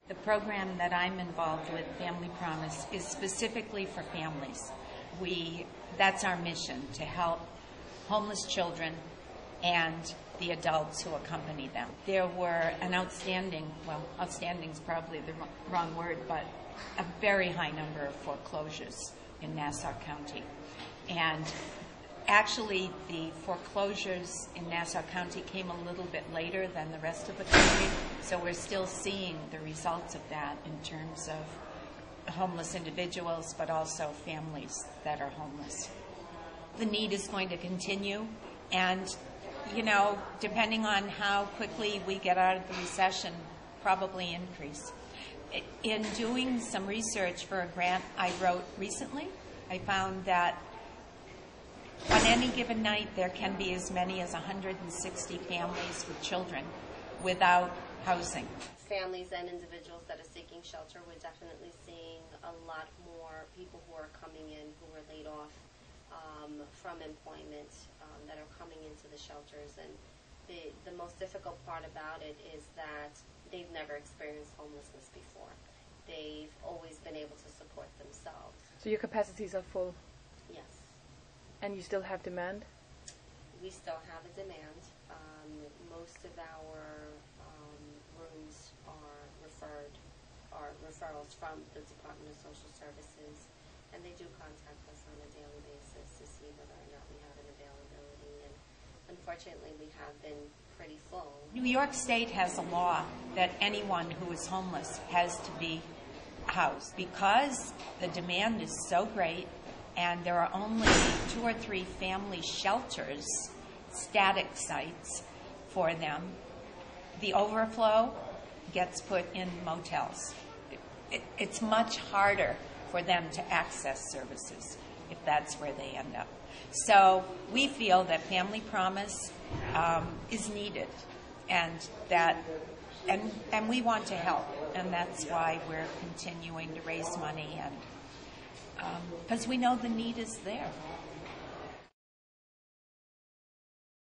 The program that I'm involved with, Family Promise, is specifically for families. That's our mission, to help homeless children and the adults who accompany them. There were an outstanding is probably the wrong word, but a very high number of foreclosures in Nassau County. And actually, the foreclosures in Nassau County came a little bit later than the rest of the country, so we're still seeing the results of that in terms of homeless individuals, but also families that are homeless. The need is going to continue, and, depending on how quickly we get out of the recession, probably increase. In doing some research for a grant I wrote recently, I found that on any given night, there can be as many as 160 families with children without housing. Families and individuals that are seeking shelter, we're definitely seeing a lot more people who are coming in who were laid off from employment that are coming into the shelters. And the most difficult part about it is that they've never experienced homelessness before. They've always been able to support themselves. So your capacities are full? Yes. And you still have demand? We still have a demand. Most of our rooms are referrals from the Department of Social Services, and they do contact us on a daily basis to see whether or not we have an availability. And unfortunately, we have been pretty full. New York State has a law that anyone who is homeless has to be housed. Because the demand is so great, and there are only 2 or 3 family shelters, static sites for them, the overflow gets put in motels. It's much harder for them to access services if that's where they end up. So we feel that Family Promise is needed, and we want to help, and that's why we're continuing to raise money, and because we know the need is there.